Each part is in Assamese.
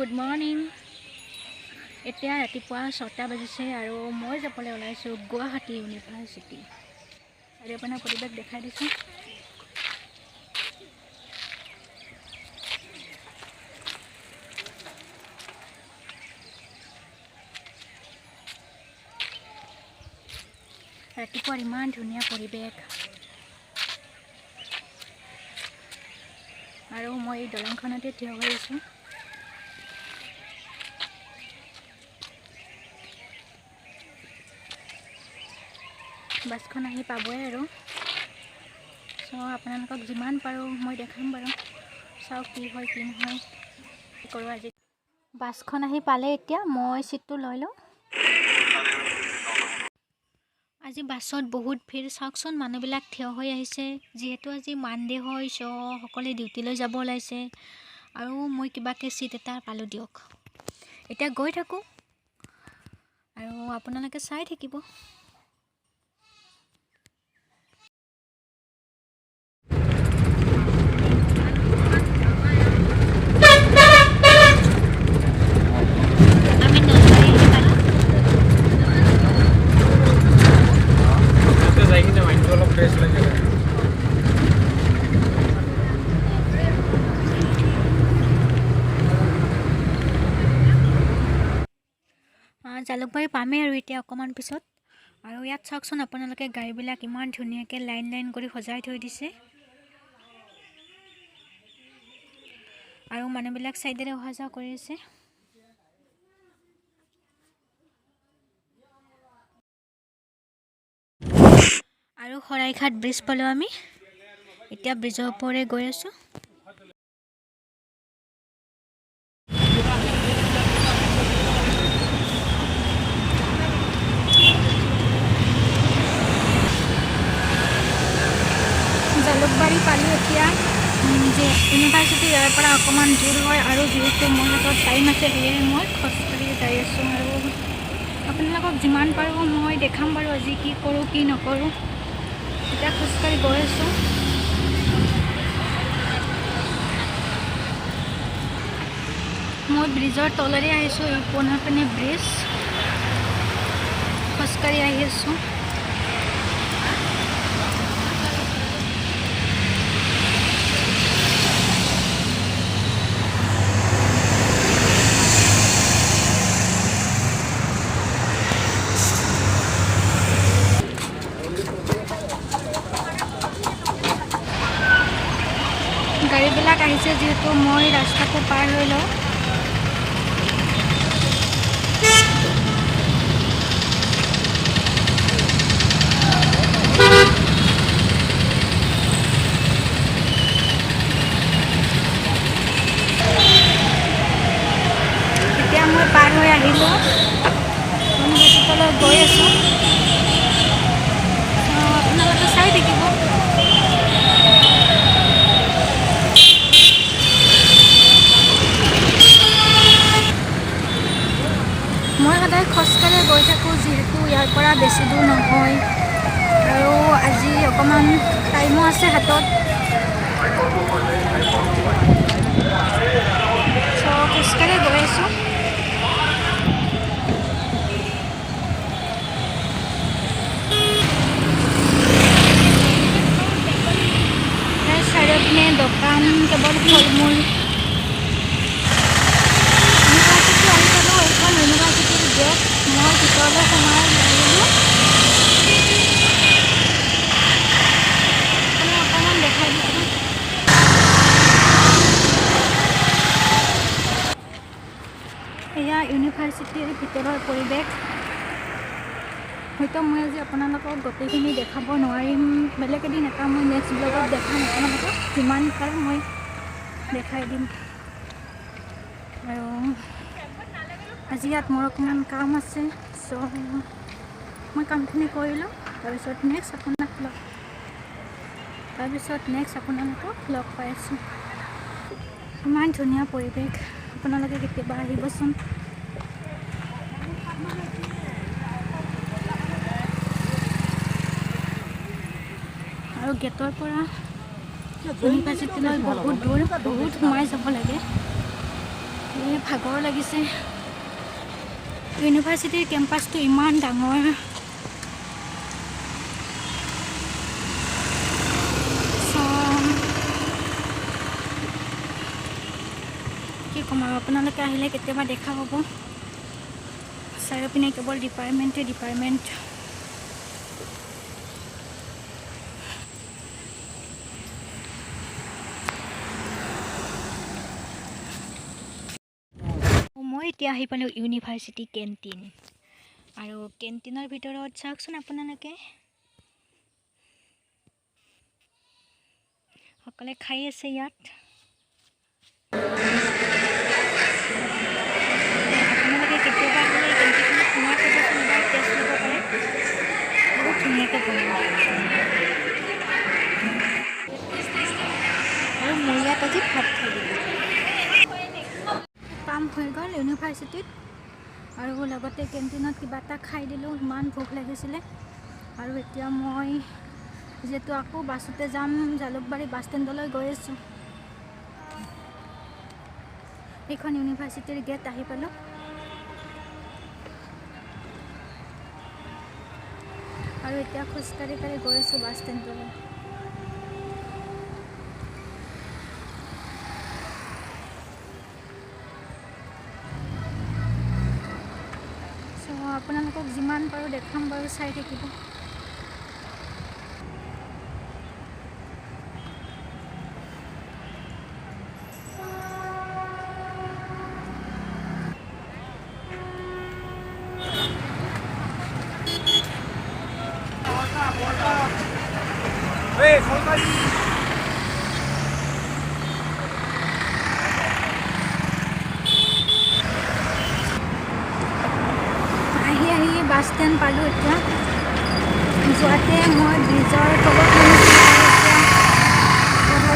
Good morning. এতিয়া ৰাতিপুৱা 6টা বাজিছে আৰু মই যাবলৈ ওলাইছোঁ গুৱাহাটী ইউনিভাৰ্চিটি। আৰু আপোনাৰ পৰিৱেশ দেখাই দিছোঁ। ৰাতিপুৱাৰ ইমান ধুনীয়া পৰিৱেশ আৰু মই এই দলংখনতে থিয় হৈ আছোঁ। বাছখন আহি পাবই আৰু আপোনালোকক যিমান পাৰোঁ মই দেখাম বাৰু। চাওক কি হয় কি নহয় কি কৰোঁ আজি। বাছখন আহি পালে, এতিয়া মই চিটটো লৈ লওঁ। আজি বাছত বহুত ভিৰ, চাওকচোন মানুহবিলাক থিয় হৈ আহিছে। যিহেতু আজি মানডে হয়, সকলোৱে ডিউটিলৈ যাব ওলাইছে আৰু মই কিবাকৈ চিট এটা পালোঁ দিয়ক। এতিয়া গৈ থাকোঁ আৰু আপোনালোকে চাই থাকিব। জালুকবাৰী পামেই আৰু এতিয়া অকণমান পিছত। আৰু ইয়াত চাওকচোন আপোনালোকে, গাড়ীবিলাক ইমান ধুনীয়াকৈ লাইন লাইন কৰি সজাই থৈ দিছে আৰু মানুহবিলাক চাইডেৰে অহা যোৱা কৰি আছে। আৰু শৰাইঘাট ব্ৰিজ পালোঁ আমি। এতিয়া ব্ৰিজৰ ওপৰে গৈ আছোঁ। জালুকবাৰী পালোঁ এতিয়া। যে ইউনিভাৰ্চিটি ইয়াৰ পৰা অকণমান দূৰ হয় আৰু যিহেতু মোৰ হাতত টাইম আছে, সেয়েহে মই খোজকাঢ়ি যাই আছোঁ। আৰু আপোনালোকক যিমান পাৰোঁ মই দেখাম বাৰু আজি কি কৰোঁ কি নকৰোঁ। এতিয়া খোজকাঢ়ি গৈ আছোঁ। মই ব্ৰিজৰ তলেৰে আহিছোঁ, এই পোনৰ পিনে ব্ৰিজ, খোজকাঢ়ি আহি আছোঁ। গাড়ীবিলাক আহিছে যিহেতু মই ৰাস্তাটো পাৰ হৈ লওঁ। এতিয়া মই পাৰ হৈ আহিলোঁ, ইউনিভাৰ্চিটিলৈ গৈ আছোঁ। আপোনালোকে চাই থাকিব। মই সদায় খোজকাঢ়ি গৈ থাকোঁ, যিহেতু ইয়াৰ পৰা বেছি দূৰ নহয় আৰু আজি অকণমান টাইমো আছে হাতত। খোজকাঢ়ি গৈ আছোঁ। চাইডৰ পিনে দোকান, কেৱল ফল মূল। ইউনিভাৰ্চিটি আহি পালোঁ, এইখন ইউনিভাৰ্চিটিৰ গেট। মই ভিতৰলৈ সোমাই আহিলোঁ। অকণমান দেখাই দিছোঁ। এয়া ইউনিভাৰ্চিটিৰ ভিতৰৰ পৰিৱেশ। হয়তো মই আজি আপোনালোকক গোটেইখিনি দেখাব নোৱাৰিম, বেলেগ এদিন এটা মই নেক্সট ব্লগত দেখাম আপোনালোকক। যিমান পাৰোঁ মই দেখাই দিম। আৰু আজি ইয়াত মোৰ অকণমান কাম আছে, মই কামখিনি কৰি লওঁ। তাৰপিছত নেক্সট আপোনালোকক লগ পাই আছোঁ। ইমান ধুনীয়া পৰিৱেশ, আপোনালোকে কেতিয়াবা আহিবচোন। আৰু গেটৰ পৰা ইউনিভাৰ্চিটিলৈ বহুত দূৰ, বহুত সোমাই যাব লাগে। ভাগৰ লাগিছে। ইউনিভাৰ্চিটিৰ কেম্পাছটো ইমান ডাঙৰ। কি ক'ম আৰু, আপোনালোকে আহিলে কেতিয়াবা দেখা পাব। চাৰিওপিনে কেৱল ডিপাৰ্টমেণ্ট। মই এতিয়া আহি পালোঁ ইউনিভাৰ্চিটি কেণ্টিন। আৰু কেণ্টিনৰ ভিতৰত চাওকচোন আপোনালোকে, সকলোৱে খাই আছে ইয়াত। আপোনালোকে কেতিয়াবা আহিলে এই কেণ্টিনখনত সোমাই খাবচোন, এবাৰ টেষ্ট ল'ব পাৰে। বহুত ধুনীয়াকৈ বনায়। আৰু মই ইয়াত আজি ভাত খাই দিলোঁ। কাম হৈ গ'ল ইউনিভাৰ্চিটিত, আৰু লগতে কেণ্টিনত কিবা এটা খাই দিলোঁ। ইমান ভোক লাগিছিলে। আৰু এতিয়া মই যিহেতু আকৌ বাছতে যাম, জালুকবাৰী বাছ ষ্টেণ্ডলৈ গৈ আছোঁ। এইখন ইউনিভাৰ্চিটিৰ গেট আহি পালোঁ। আৰু এতিয়া খোজকাঢ়ি গৈ আছোঁ বাছ ষ্টেণ্ডলৈ। আপোনালোকক যিমান পাৰোঁ দেখাম বাৰু, চাই থাকিব। আহি বাছ ষ্টেণ্ড পালোঁ। এতিয়া যোৱাতে মই ব্ৰিজৰ তলত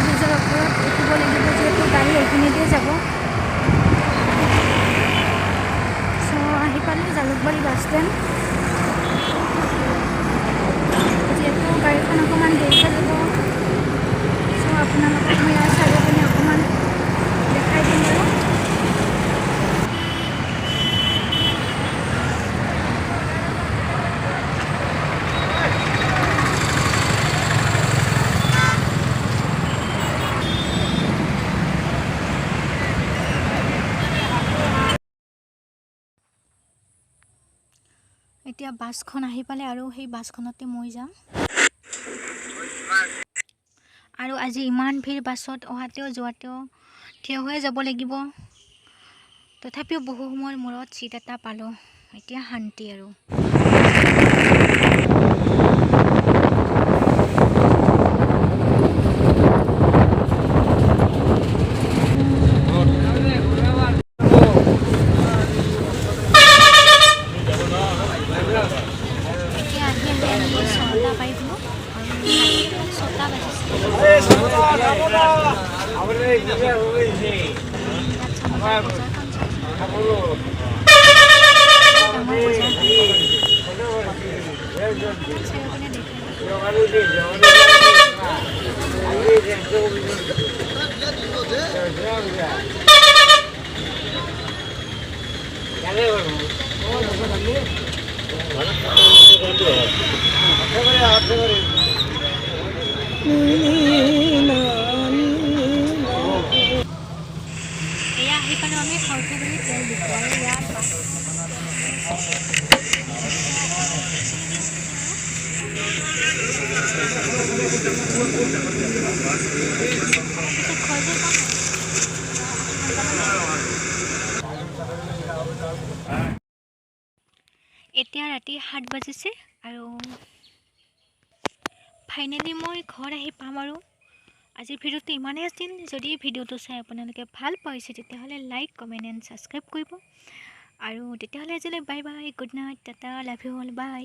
ব্ৰিজৰ ওপৰত উঠিব লাগিব, যিহেতু গাড়ী এইখিনিতে যাব। আহি পালোঁ জালুকবাৰী বাছ ষ্টেণ্ড। যিহেতু গাড়ীখন অকণমান দেৰিকৈ যাব, আপোনালোকক মই ইয়াৰ চাৰিওপিনে অকণমান দেখাই দিম বাৰু। এতিয়া বাছখন আহি পালে, আৰু সেই বাছখনতে মই যাম। আৰু আজি ইমান ভিৰ, বাছত অহাতেও যোৱাতেও থিয় হৈয়ে যাব লাগিব। তথাপিও বহু সময়ৰ মূৰত চিট এটা পালোঁ। এতিয়া শান্তি আৰু। এয়া আহি পালোঁ আমি সৰ্থেবাৰী তেল ডিপু। আৰু ইয়াত এতিয়া ৰাতি 7 বাজিছে, আৰু ফাইনেলি মই ঘৰ আহি পাম। আৰু আজিৰ ভিডিঅ'টো ইমানেই আছিল। যদি ভিডিঅ'টো চাই আপোনালোকে ভাল পাইছে, তেতিয়াহ'লে লাইক, কমেণ্ট এণ্ড ছাবস্ক্ৰাইব কৰিব। আৰু তেতিয়াহ'লে আজিলৈ bye bye, good night, tata, love you all, by.